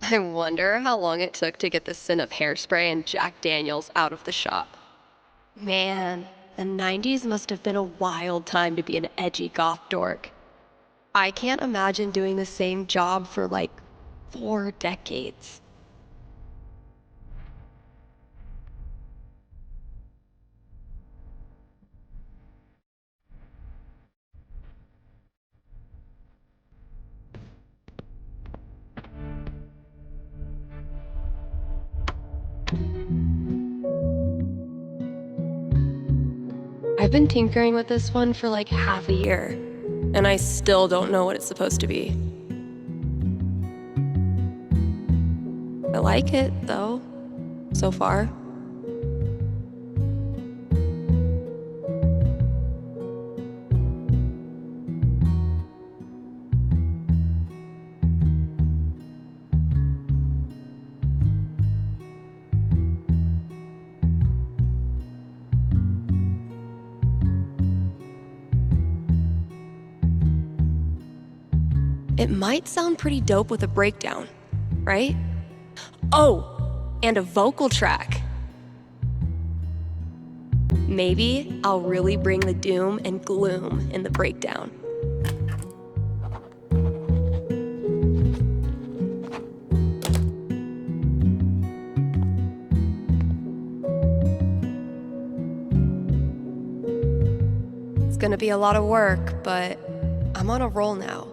I wonder how long it took to get the scent of hairspray and Jack Daniels out of the shop. Man, the 90s must have been a wild time to be an edgy goth dork. I can't imagine doing the same job for like 4 decades. I've been tinkering with this one for like half a year, and I still don't know what it's supposed to be. I like it, though, so far. It might sound pretty dope with a breakdown, right? Oh, and a vocal track. Maybe I'll really bring the doom and gloom in the breakdown. It's gonna be a lot of work, but I'm on a roll now.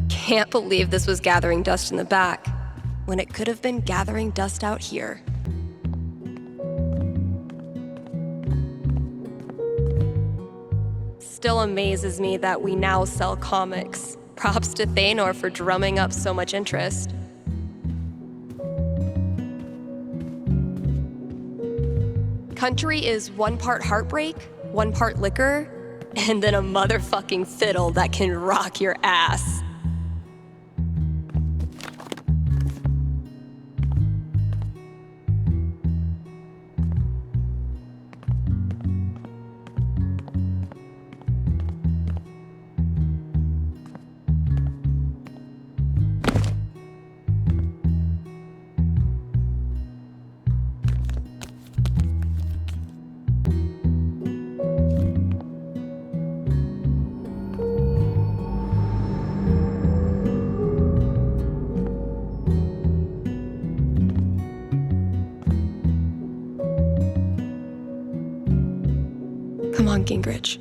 Can't believe this was gathering dust in the back, when it could have been gathering dust out here. Still amazes me that we now sell comics. Props to Thanor for drumming up so much interest. Country is 1 part heartbreak, 1 part liquor, and then a motherfucking fiddle that can rock your ass. Come on, Gingrich.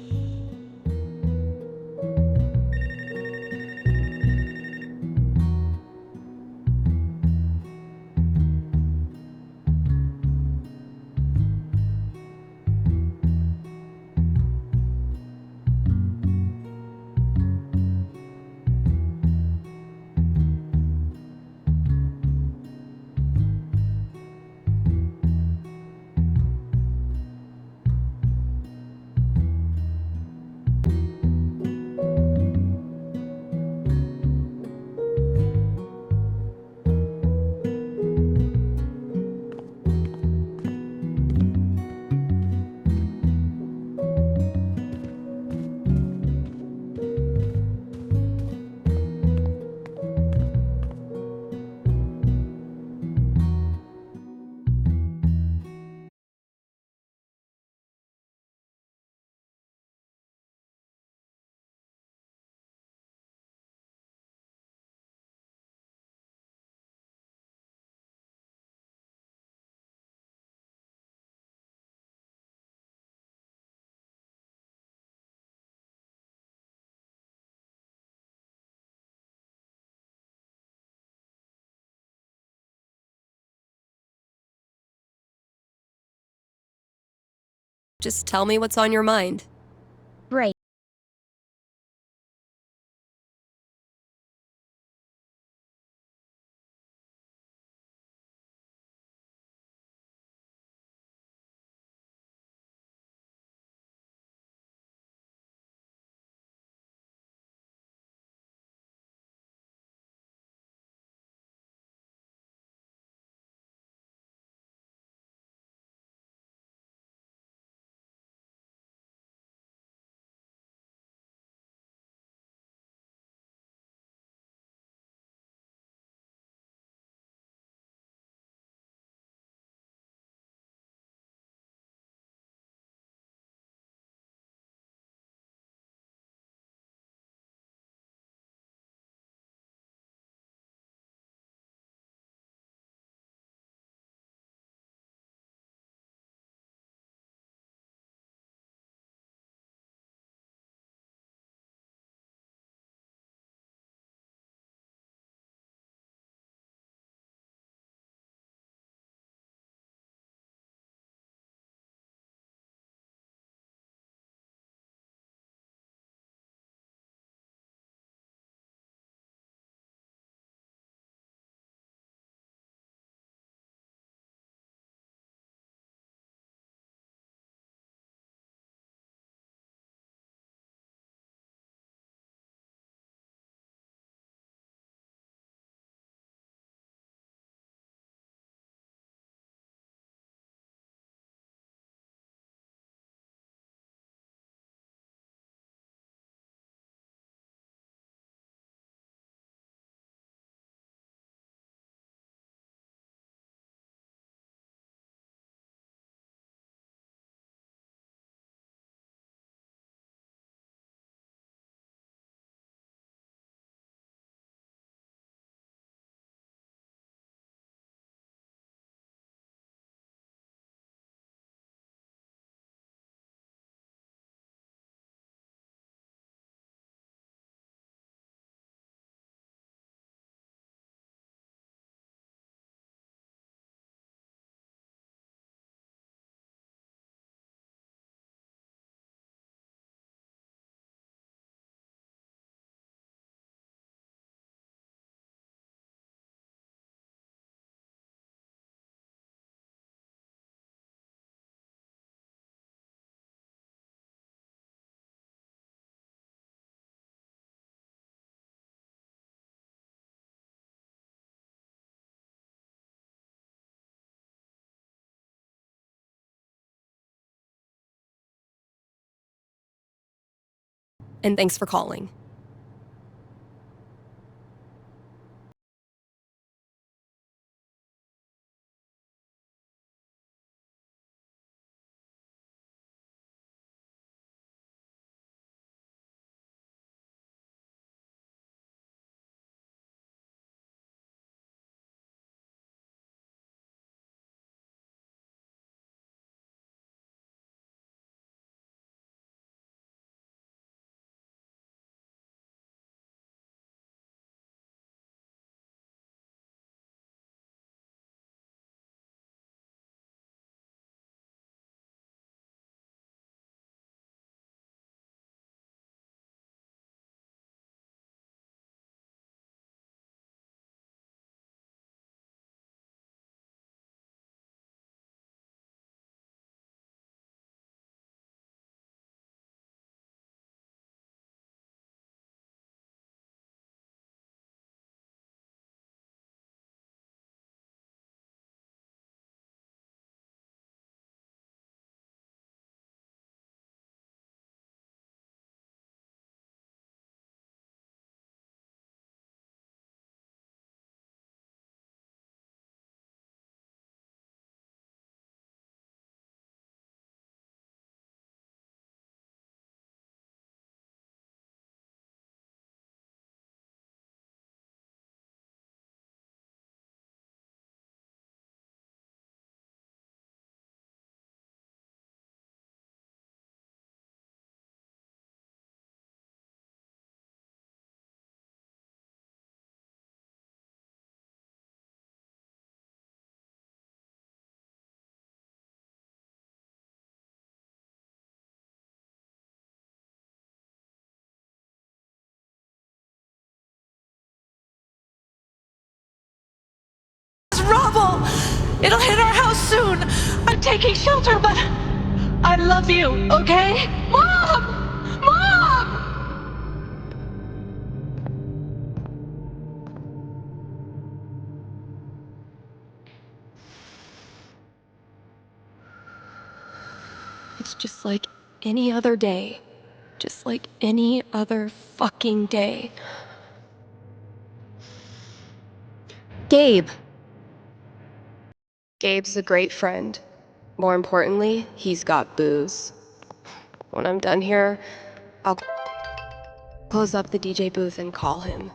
Just tell me what's on your mind. Great. And thanks for calling. Rubble! It'll hit our house soon! I'm taking shelter, but I love you, okay? Mom! Mom! It's just like any other day. Just like any other fucking day. Gabe. Gabe's a great friend. More importantly, he's got booze. When I'm done here, I'll close up the DJ booth and call him.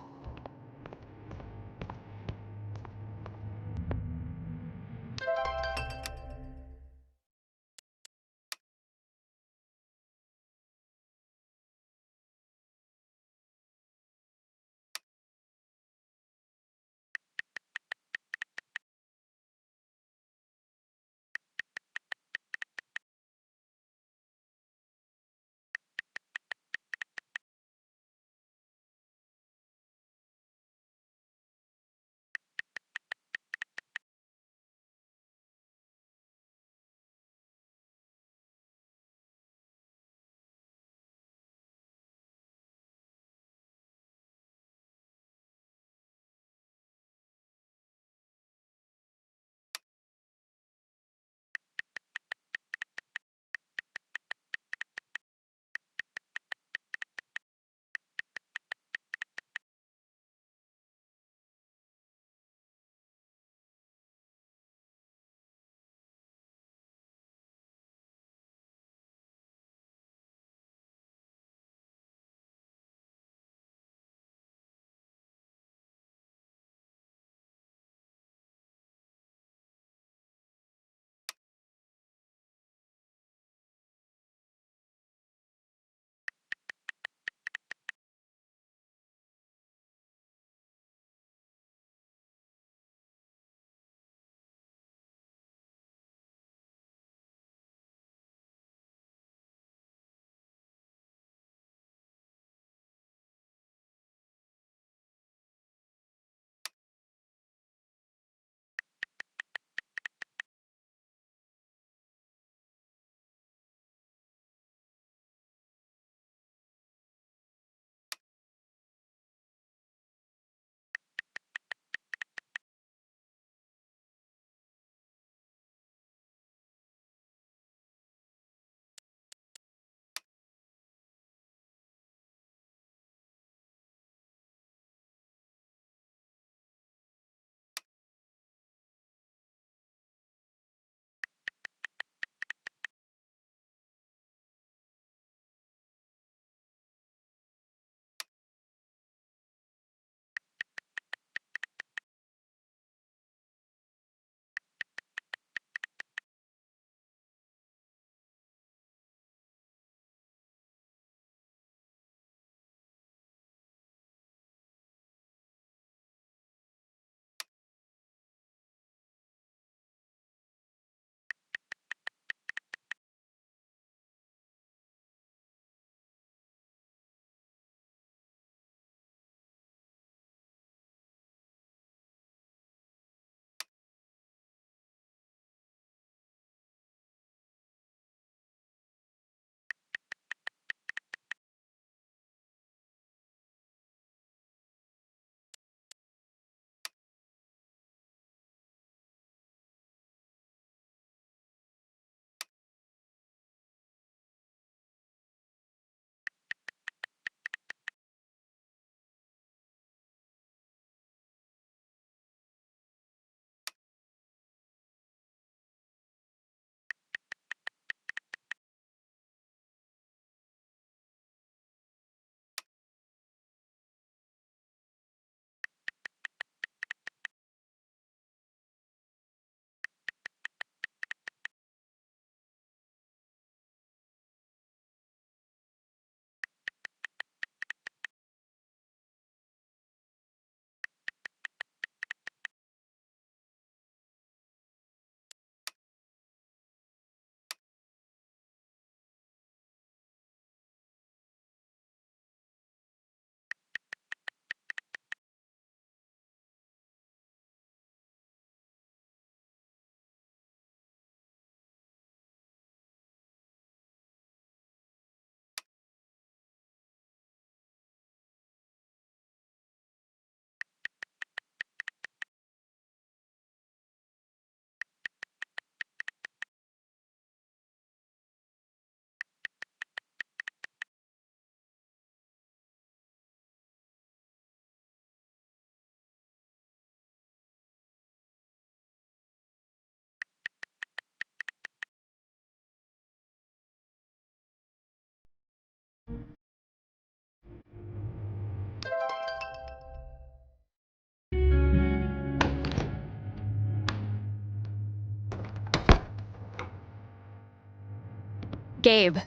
Gabe,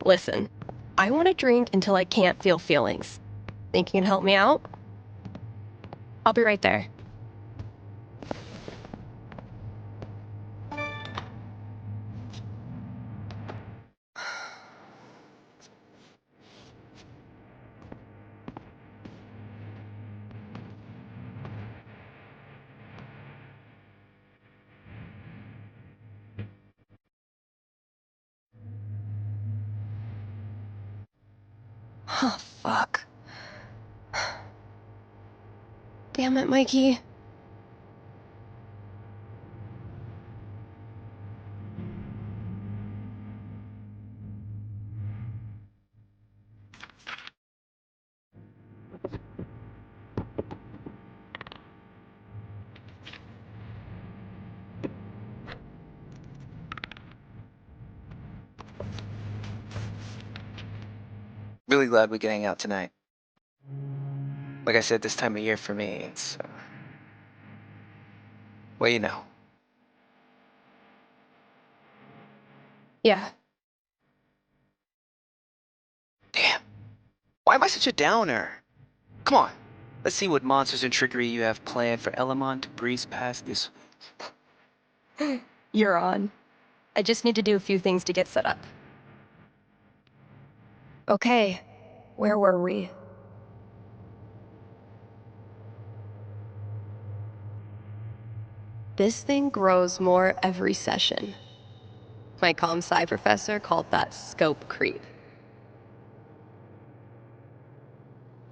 listen. I want to drink until I can't feel feelings. Think you can help me out? I'll be right there. Oh, fuck. Damn it, Mikey. Really glad we can hang out tonight. Like I said, this time of year for me, it's, well, you know. Yeah. Damn. Why am I such a downer? Come on. Let's see what monsters and trickery you have planned for Elamon to breeze past this week. You're on. I just need to do a few things to get set up. Okay, where were we? This thing grows more every session. My comm sci professor called that scope creep.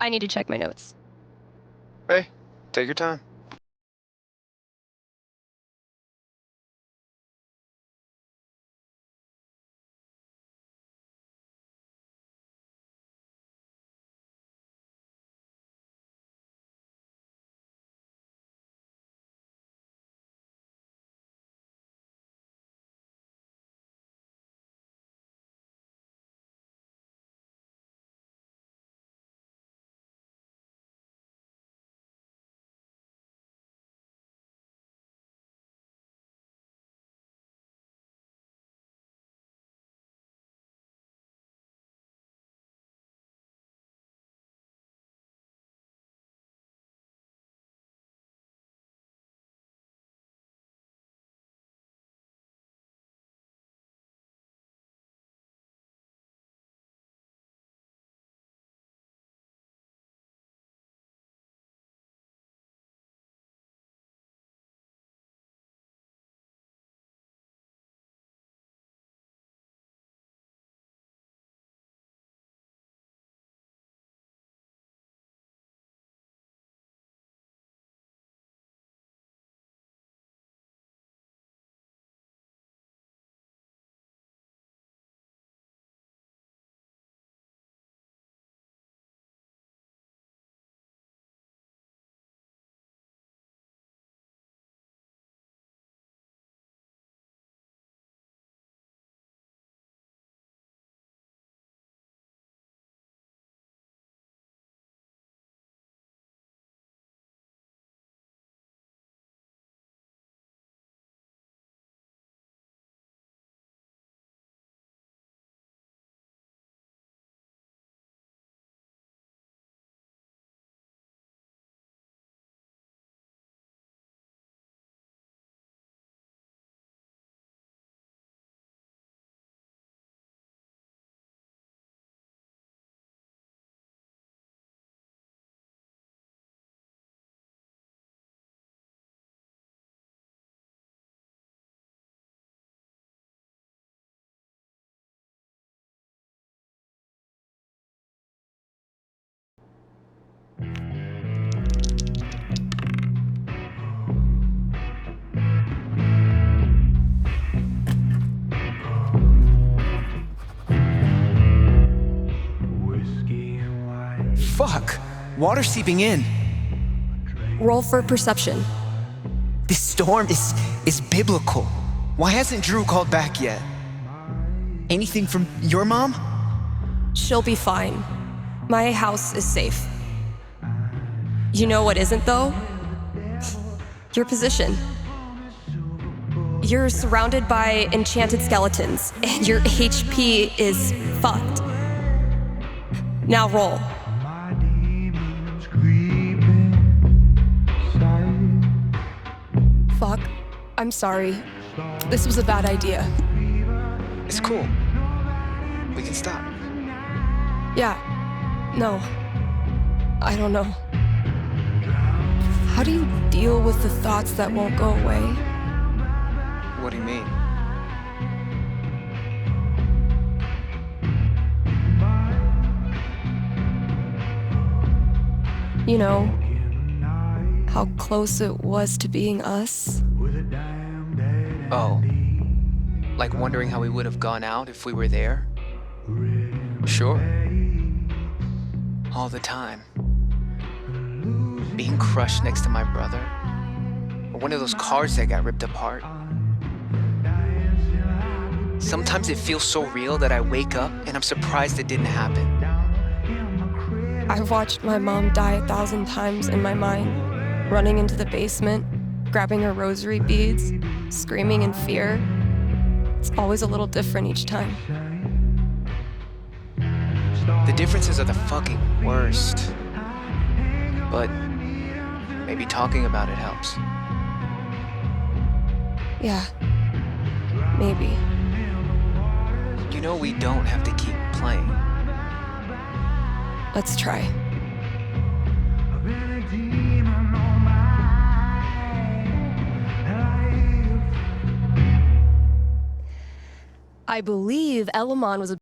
I need to check my notes. Hey, take your time. Fuck! Water seeping in. Roll for perception. This storm is biblical. Why hasn't Drew called back yet? Anything from your mom? She'll be fine. My house is safe. You know what isn't, though? Your position. You're surrounded by enchanted skeletons, and your HP is fucked. Now roll. Fuck. I'm sorry. This was a bad idea. It's cool. We can stop. Yeah. No. I don't know. How do you deal with the thoughts that won't go away? What do you mean? You know, how close it was to being us? Oh. Like wondering how we would have gone out if we were there? Sure. All the time. Being crushed next to my brother. Or one of those cars that got ripped apart. Sometimes it feels so real that I wake up and I'm surprised it didn't happen. I've watched my mom die 1,000 times in my mind, running into the basement, grabbing her rosary beads, screaming in fear. It's always a little different each time. The differences are the fucking worst. But maybe talking about it helps. Yeah, maybe. You know we don't have to keep playing. Let's try. I believe Elamon was a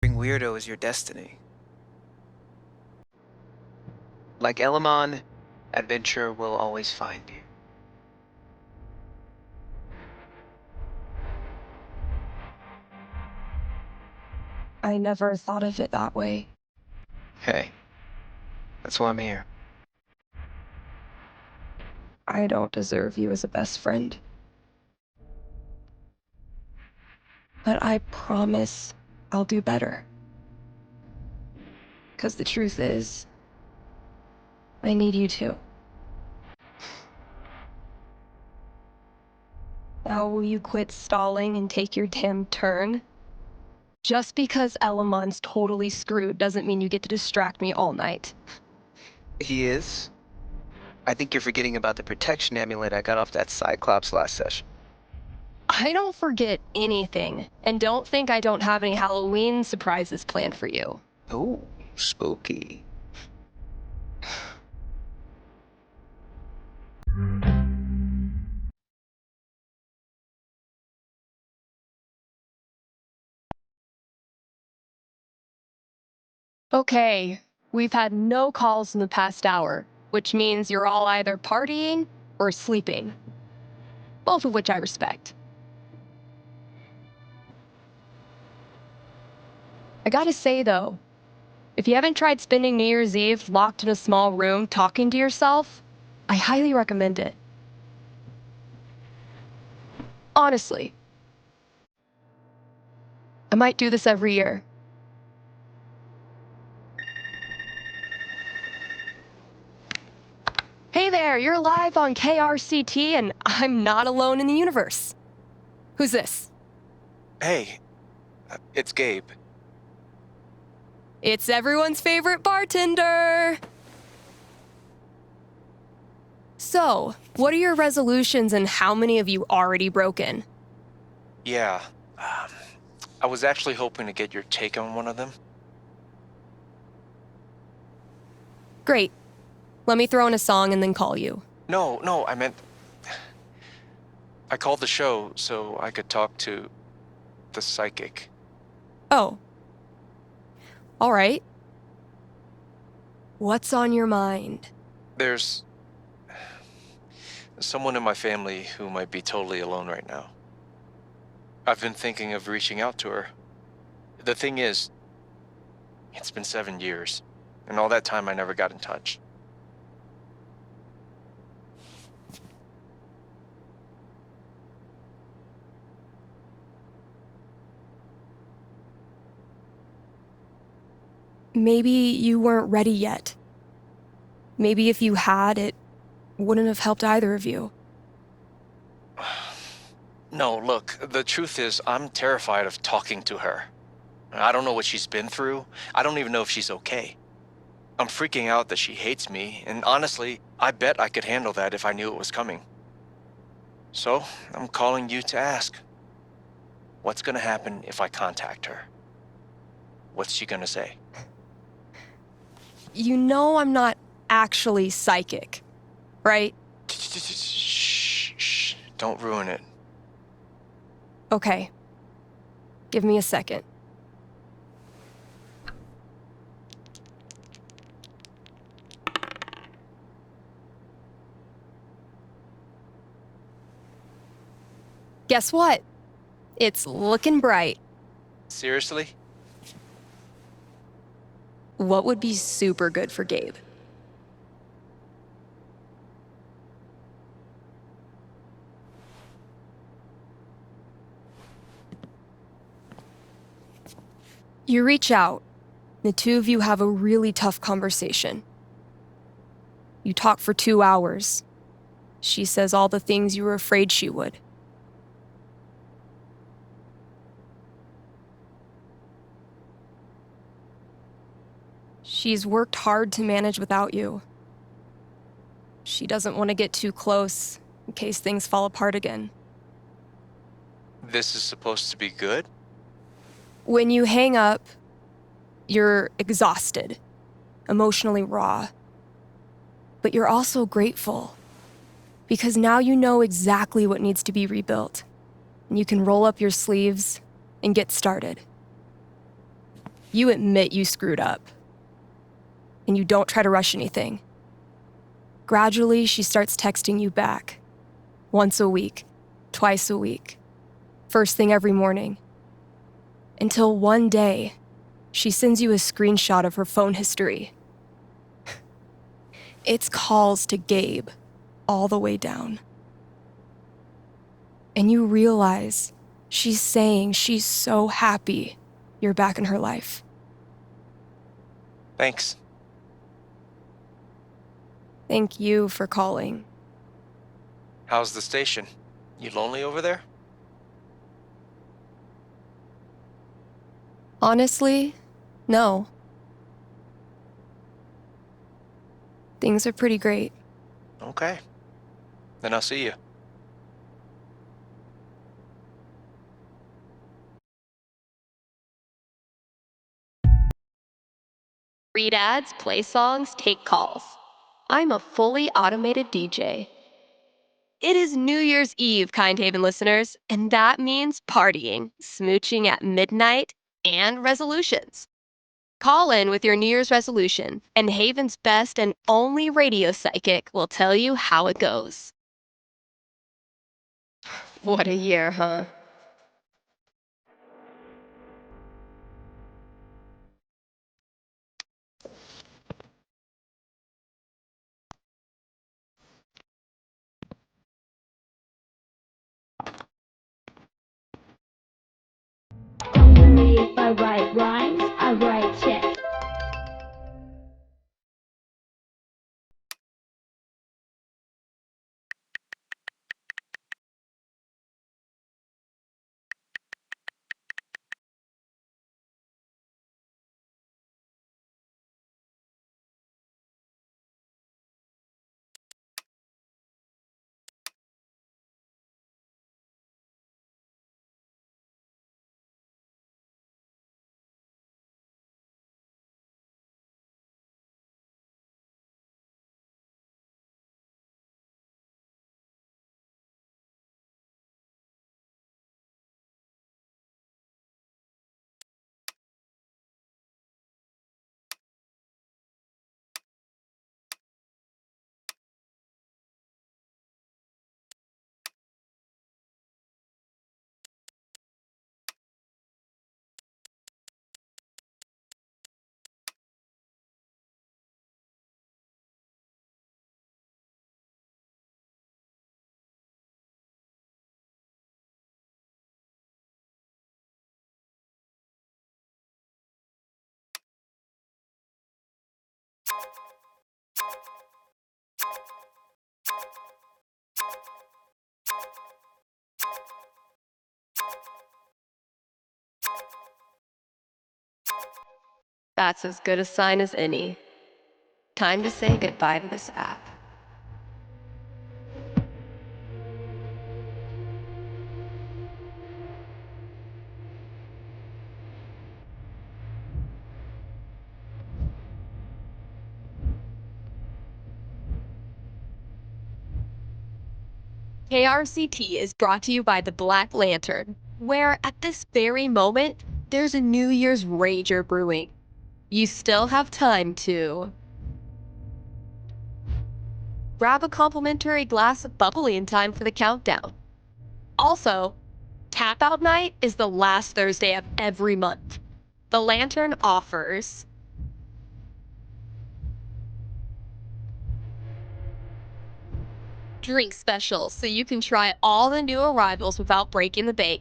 Being weirdo is your destiny. Like Elamon, adventure will always find you. I never thought of it that way. Hey, that's why I'm here. I don't deserve you as a best friend. But I promise I'll do better. 'Cause the truth is, I need you too. Now will you quit stalling and take your damn turn? Just because Elamon's totally screwed doesn't mean you get to distract me all night. He is? I think you're forgetting about the protection amulet I got off that Cyclops last session. I don't forget anything, and don't think I don't have any Halloween surprises planned for you. Oh, spooky. Okay, we've had no calls in the past hour, which means you're all either partying or sleeping. Both of which I respect. I gotta say though, if you haven't tried spending New Year's Eve locked in a small room talking to yourself, I highly recommend it. Honestly. I might do this every year. Hey there, you're live on KRCT and I'm not alone in the universe. Who's this? Hey, it's Gabe. It's everyone's favorite bartender. So, what are your resolutions and how many have you already broken? Yeah, I was actually hoping to get your take on one of them. Great. Let me throw in a song and then call you. No, I meant... I called the show so I could talk to the psychic. Oh. All right. What's on your mind? There's someone in my family who might be totally alone right now. I've been thinking of reaching out to her. The thing is, it's been 7 years, and all that time I never got in touch. Maybe you weren't ready yet. Maybe if you had, it wouldn't have helped either of you. No, look, the truth is I'm terrified of talking to her. I don't know what she's been through. I don't even know if she's okay. I'm freaking out that she hates me, and honestly, I bet I could handle that if I knew it was coming. So, I'm calling you to ask. What's gonna happen if I contact her? What's she gonna say? You know I'm not actually psychic, right? Shh, don't ruin it. Okay. Give me a second. Guess what? It's looking bright. Seriously? What would be super good for Gabe? You reach out. The two of you have a really tough conversation. You talk for 2 hours. She says all the things you were afraid she would. She's worked hard to manage without you. She doesn't want to get too close in case things fall apart again. This is supposed to be good? When you hang up, you're exhausted, emotionally raw. But you're also grateful, because now you know exactly what needs to be rebuilt, and you can roll up your sleeves and get started. You admit you screwed up. And you don't try to rush anything. Gradually, she starts texting you back. Once a week, twice a week, first thing every morning. Until one day, she sends you a screenshot of her phone history. It's calls to Gabe, all the way down. And you realize she's saying she's so happy you're back in her life. Thanks. Thank you for calling. How's the station? You lonely over there? Honestly, no. Things are pretty great. Okay. Then I'll see you. Read ads, play songs, take calls. I'm a fully automated DJ. It is New Year's Eve, Kind Haven listeners, and that means partying, smooching at midnight, and resolutions. Call in with your New Year's resolution, and Haven's best and only radio psychic will tell you how it goes. What a year, huh? Only if I write rhymes, I write checks. That's as good a sign as any. Time to say goodbye to this app. KRCT is brought to you by the Black Lantern, where at this very moment, there's a New Year's rager brewing. You still have time to grab a complimentary glass of bubbly in time for the countdown. Also, Tap Out Night is the last Thursday of every month. The Lantern offers drink specials so you can try all the new arrivals without breaking the bank.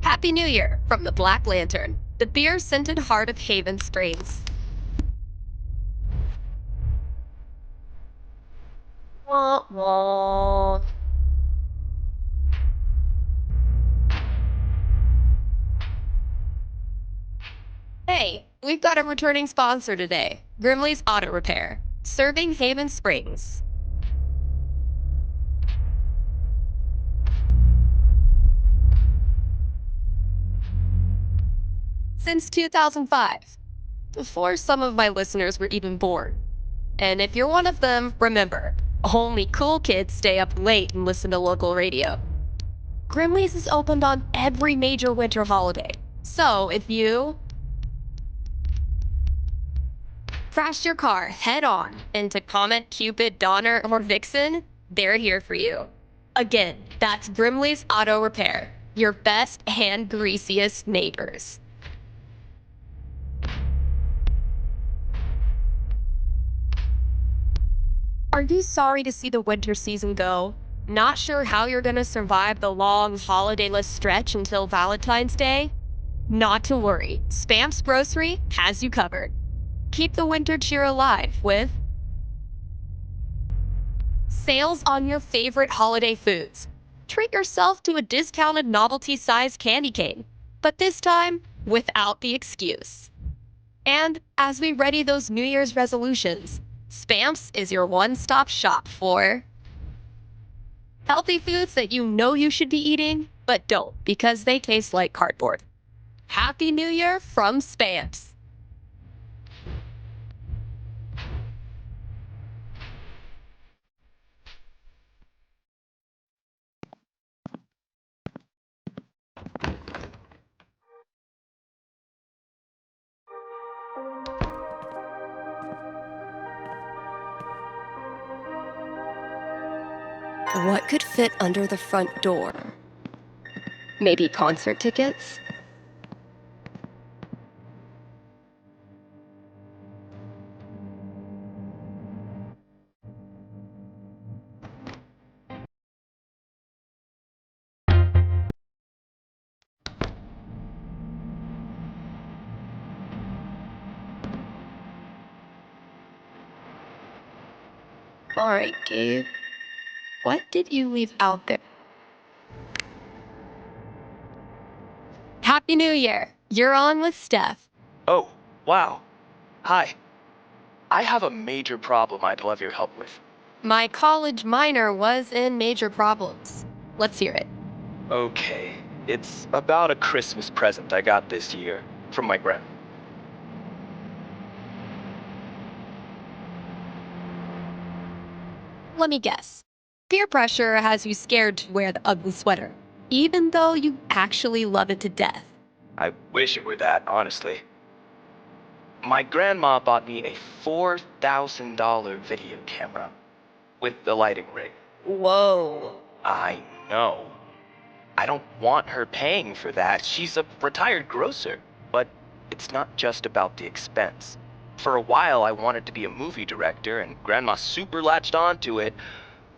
Happy New Year from the Black Lantern, the beer-scented heart of Haven Springs. Wah, wah. Hey, we've got a returning sponsor today, Grimley's Auto Repair, serving Haven Springs. Since 2005, before some of my listeners were even born. And if you're one of them, remember, only cool kids stay up late and listen to local radio. Grimley's is opened on every major winter holiday. So if you Crash your car head on into Comet, Cupid, Donner, or Vixen, they're here for you. Again, that's Brimley's Auto Repair, your best and greasiest neighbors. Are you sorry to see the winter season go? Not sure how you're gonna survive the long holidayless stretch until Valentine's Day? Not to worry, Spam's Grocery has you covered. Keep the winter cheer alive with sales on your favorite holiday foods. Treat yourself to a discounted novelty-sized candy cane, but this time without the excuse. And as we ready those New Year's resolutions, Spamps is your one-stop shop for healthy foods that you know you should be eating, but don't because they taste like cardboard. Happy New Year from Spamps. What could fit under the front door? Maybe concert tickets? All right, Gabe. What did you leave out there? Happy New Year! You're on with Steph. Oh, wow. Hi. I have a major problem I'd love your help with. My college minor was in major problems. Let's hear it. Okay. It's about a Christmas present I got this year from my grandma. Let me guess. Peer pressure has you scared to wear the ugly sweater, even though you actually love it to death. I wish it were that, honestly. My grandma bought me a $4,000 video camera with the lighting rig. Whoa. I know. I don't want her paying for that. She's a retired grocer. But it's not just about the expense. For a while, I wanted to be a movie director, and Grandma super latched onto it.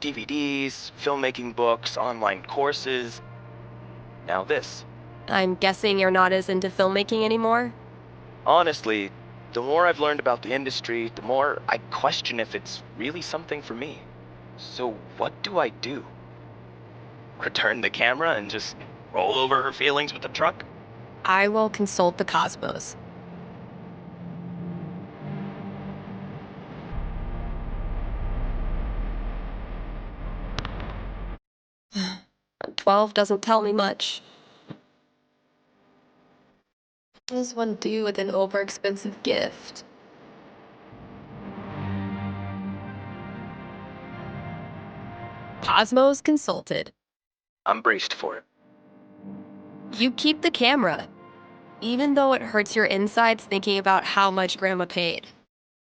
DVDs, filmmaking books, online courses. Now this. I'm guessing you're not as into filmmaking anymore? Honestly, the more I've learned about the industry, the more I question if it's really something for me. So what do I do? Return the camera and just roll over her feelings with the truck? I will consult the cosmos. A 12 doesn't tell me much. What does one do with an overexpensive gift? Cosmos consulted. I'm braced for it. You keep the camera, even though it hurts your insides thinking about how much Grandma paid.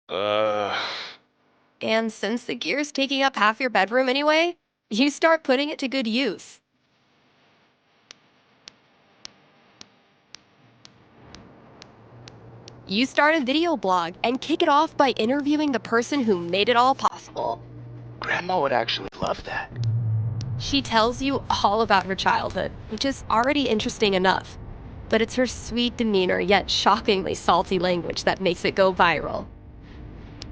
And since the gear's taking up half your bedroom anyway, you start putting it to good use. You start a video blog and kick it off by interviewing the person who made it all possible. Grandma would actually love that. She tells you all about her childhood, which is already interesting enough. But it's her sweet demeanor yet shockingly salty language that makes it go viral.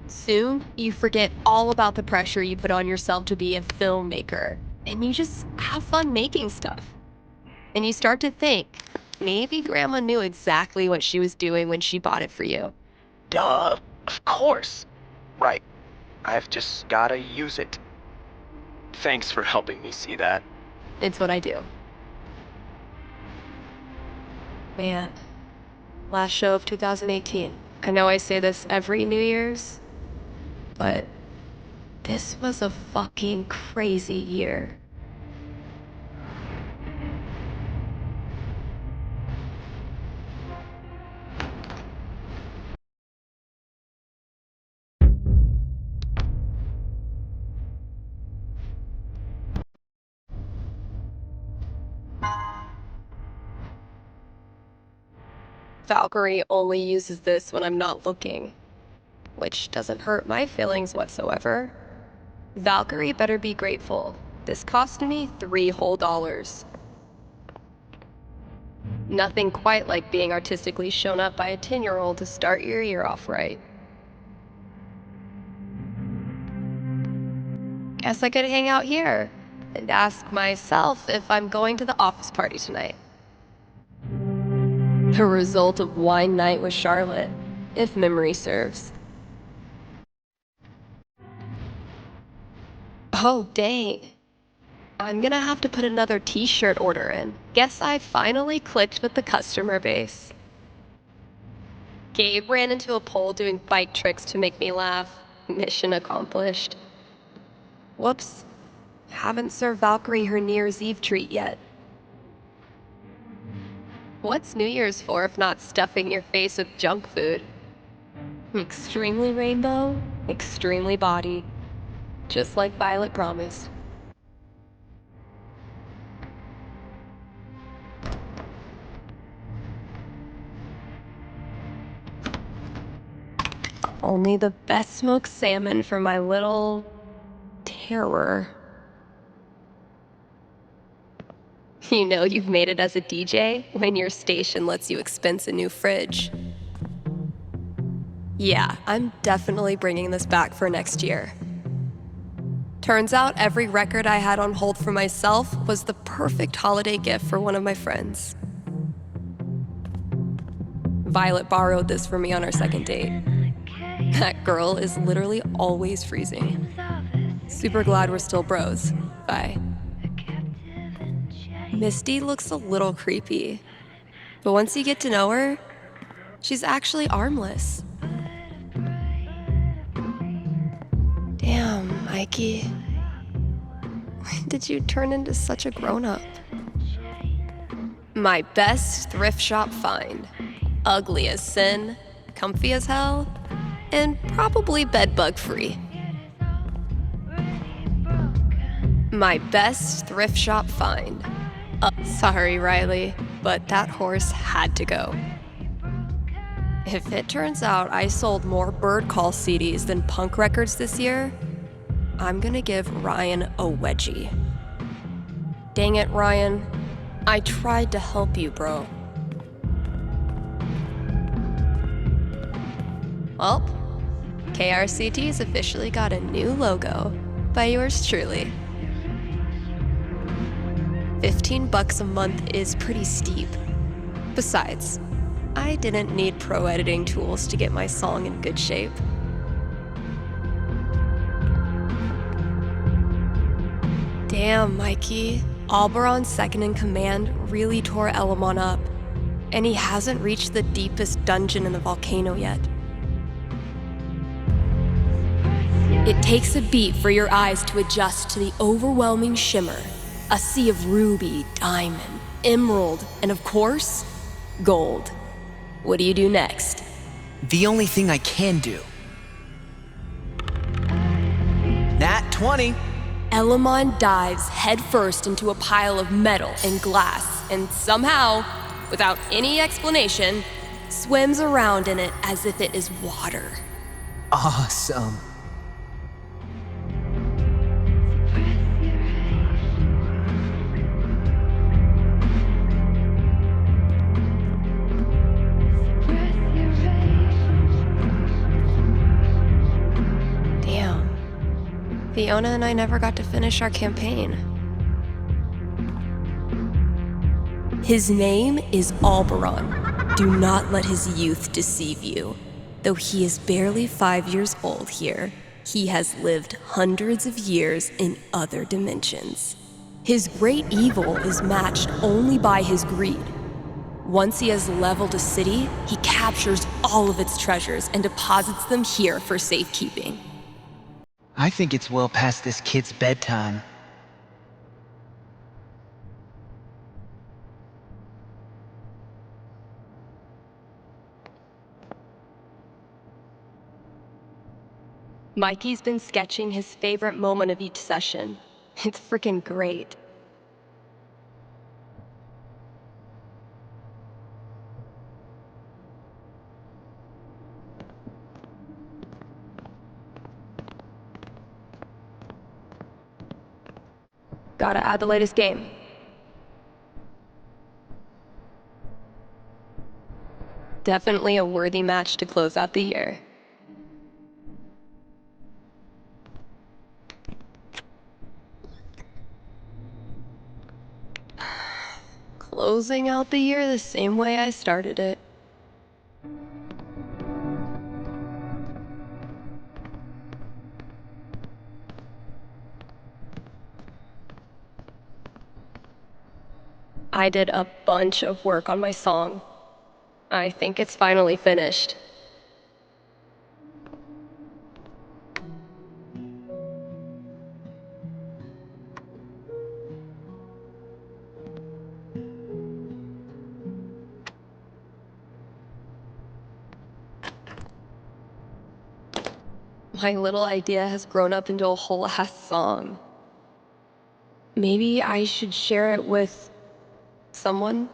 Soon, you forget all about the pressure you put on yourself to be a filmmaker, and you just have fun making stuff. And you start to think, maybe Grandma knew exactly what she was doing when she bought it for you. Duh, of course. Right. I've just gotta use it. Thanks for helping me see that. It's what I do. Man, last show of 2018. I know I say this every New Year's, but this was a fucking crazy year. Valkyrie only uses this when I'm not looking, which doesn't hurt my feelings whatsoever. Valkyrie better be grateful. This cost me $3 whole. Nothing quite like being artistically shown up by a 10-year-old to start your year off right. Guess I could hang out here and ask myself if I'm going to the office party tonight. The result of wine night with Charlotte, if memory serves. Oh, dang. I'm gonna have to put another t-shirt order in. Guess I finally clicked with the customer base. Gabe ran into a pole doing bike tricks to make me laugh. Mission accomplished. Whoops. Haven't served Valkyrie her New Year's Eve treat yet. What's New Year's for if not stuffing your face with junk food? Extremely rainbow, extremely body. Just like Violet promised. Only the best smoked salmon for my little terror. You know you've made it as a DJ when your station lets you expense a new fridge. Yeah, I'm definitely bringing this back for next year. Turns out every record I had on hold for myself was the perfect holiday gift for one of my friends. Violet borrowed this for me on our second date. That girl is literally always freezing. Super glad we're still bros. Bye. Misty looks a little creepy, but once you get to know her, she's actually armless. Damn, Mikey. When did you turn into such a grown-up? My best thrift shop find. Ugly as sin, comfy as hell, and probably bedbug free. My best thrift shop find. Sorry, Riley, but that horse had to go. If it turns out I sold more Bird Call CDs than punk records this year, I'm gonna give Ryan a wedgie. Dang it, Ryan. I tried to help you, bro. Well, KRCT's officially got a new logo by yours truly. $15 a month is pretty steep. Besides, I didn't need pro editing tools to get my song in good shape. Damn, Mikey. Alberon's second in command really tore Elamon up, and he hasn't reached the deepest dungeon in the volcano yet. It takes a beat for your eyes to adjust to the overwhelming shimmer. A sea of ruby, diamond, emerald, and of course, gold. What do you do next? The only thing I can do. Nat 20. Elamon dives headfirst into a pile of metal and glass, and somehow, without any explanation, swims around in it as if it is water. Awesome. Fiona and I never got to finish our campaign. His name is Alberon. Do not let his youth deceive you. Though he is barely 5 years old here, he has lived hundreds of years in other dimensions. His great evil is matched only by his greed. Once he has leveled a city, he captures all of its treasures and deposits them here for safekeeping. I think it's well past this kid's bedtime. Mikey's been sketching his favorite moment of each session. It's freaking great. Gotta add the latest game. Definitely a worthy match to close out the year. Closing out the year the same way I started it. I did a bunch of work on my song. I think it's finally finished. My little idea has grown up into a whole ass song. Maybe I should share it with someone?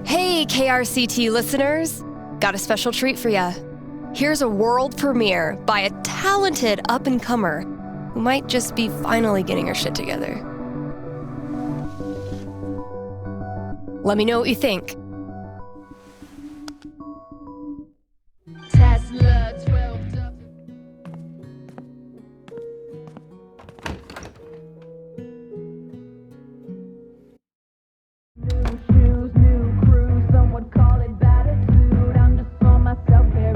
Hey, KRCT listeners! Got a special treat for ya. Here's a world premiere by a talented up-and-comer who might just be finally getting her shit together. Let me know what you think. Tesla 12. New shoes, new crew, some would call it attitude. I'm just on myself here.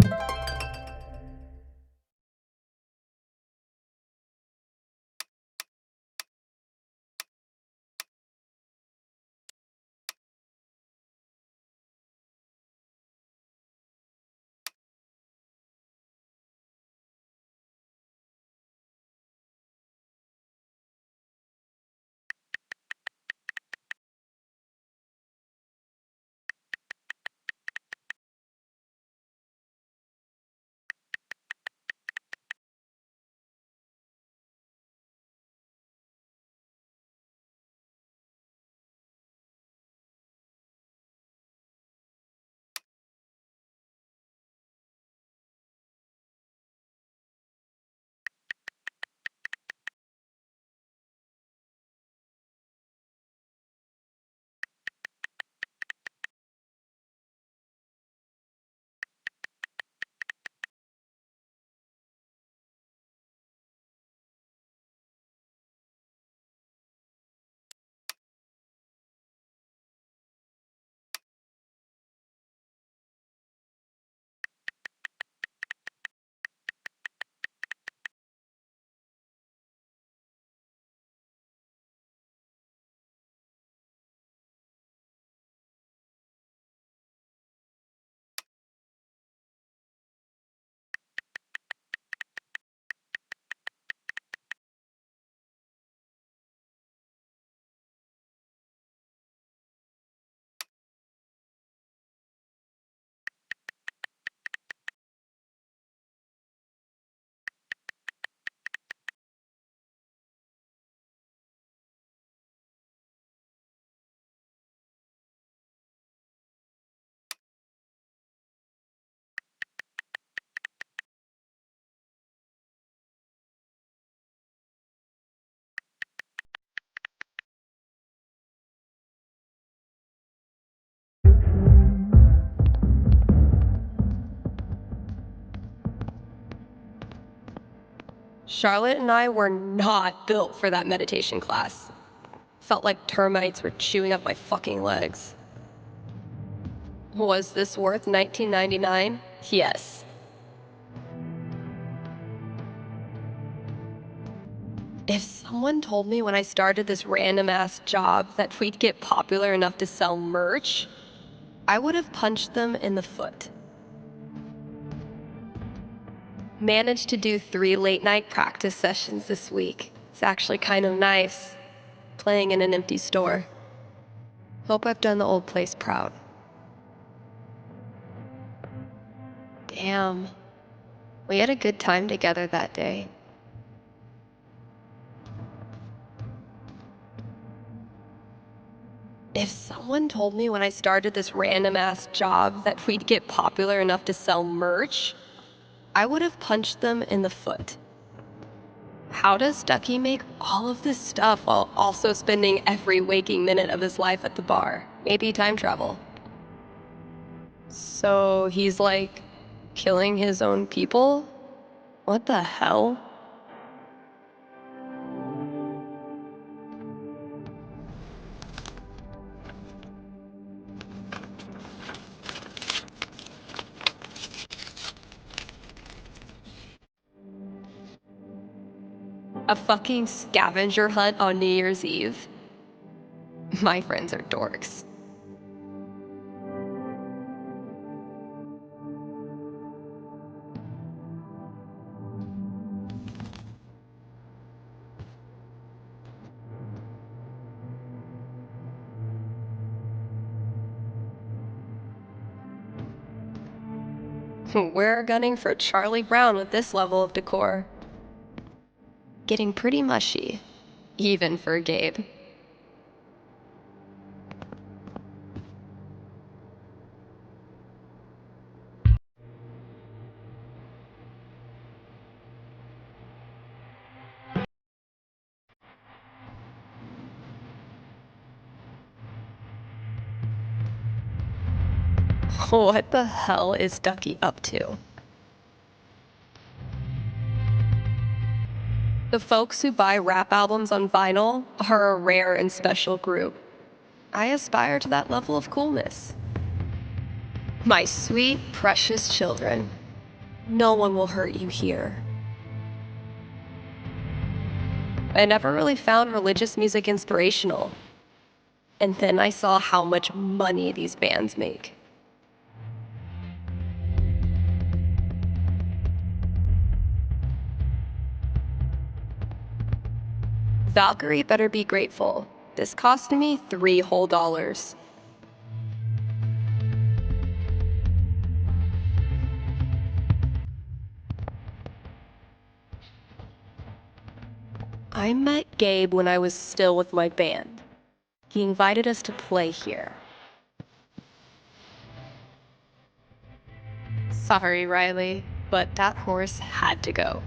Charlotte and I were not built for that meditation class. Felt like termites were chewing up my fucking legs. Was this worth $19.99? Yes. If someone told me when I started this random ass job that we'd get popular enough to sell merch, I would have punched them in the foot. Managed to do 3 late night practice sessions this week. It's actually kind of nice, playing in an empty store. Hope I've done the old place proud. Damn. We had a good time together that day. If someone told me when I started this random ass job that we'd get popular enough to sell merch, I would have punched them in the foot. How does Ducky make all of this stuff while also spending every waking minute of his life at the bar? Maybe time travel. So he's like killing his own people? What the hell? A fucking scavenger hunt on New Year's Eve? My friends are dorks. We're gunning for Charlie Brown with this level of decor. Getting pretty mushy, even for Gabe. What the hell is Ducky up to? The folks who buy rap albums on vinyl are a rare and special group. I aspire to that level of coolness. My sweet, precious children, no one will hurt you here. I never really found religious music inspirational. And then I saw how much money these bands make. Valkyrie better be grateful. This cost me $3 whole. I met Gabe when I was still with my band. He invited us to play here. Sorry, Riley, but that horse had to go.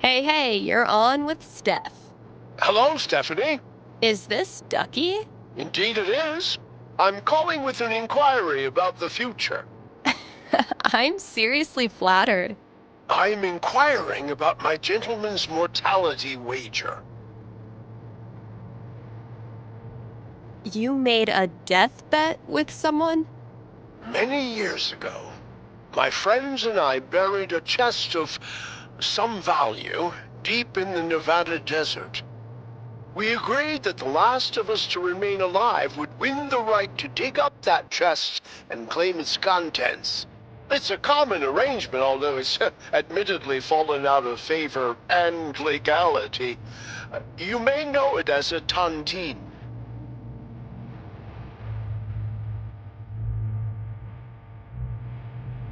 Hey, you're on with Steph. Hello, Stephanie. Is this Ducky? Indeed it is. I'm calling with an inquiry about the future. I'm seriously flattered. I'm inquiring about my gentleman's mortality wager. You made a death bet with someone? Many years ago, my friends and I buried a chest of some value deep in the Nevada desert. We agreed that the last of us to remain alive would win the right to dig up that chest and claim its contents. It's a common arrangement, although it's admittedly fallen out of favor and legality. You may know it as a tontine.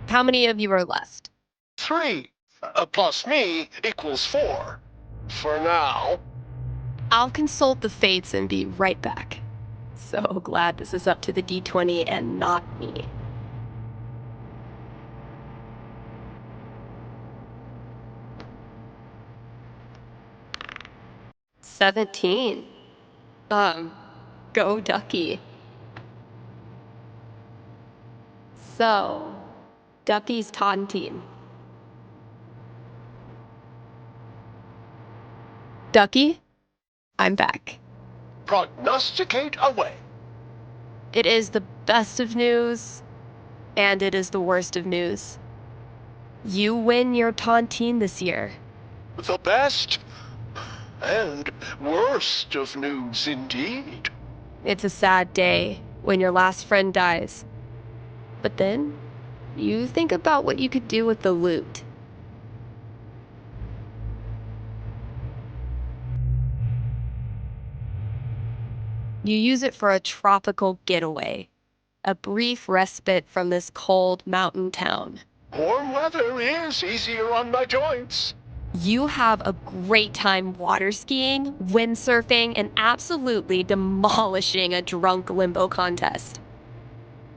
How many of you are left? 3 plus me equals 4. For now. I'll consult the fates and be right back. So glad this is up to the D20 and not me. $17. Go Ducky. So, Ducky's taunting. Ducky, I'm back. Prognosticate away. It is the best of news, and it is the worst of news. You win your tontine this year. The best and worst of news indeed. It's a sad day when your last friend dies. But then, you think about what you could do with the loot. You use it for a tropical getaway, a brief respite from this cold mountain town. Warm weather is easier on my joints. You have a great time water skiing, windsurfing, and absolutely demolishing a drunk limbo contest.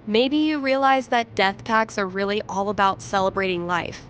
Maybe you realize that death packs are really all about celebrating life.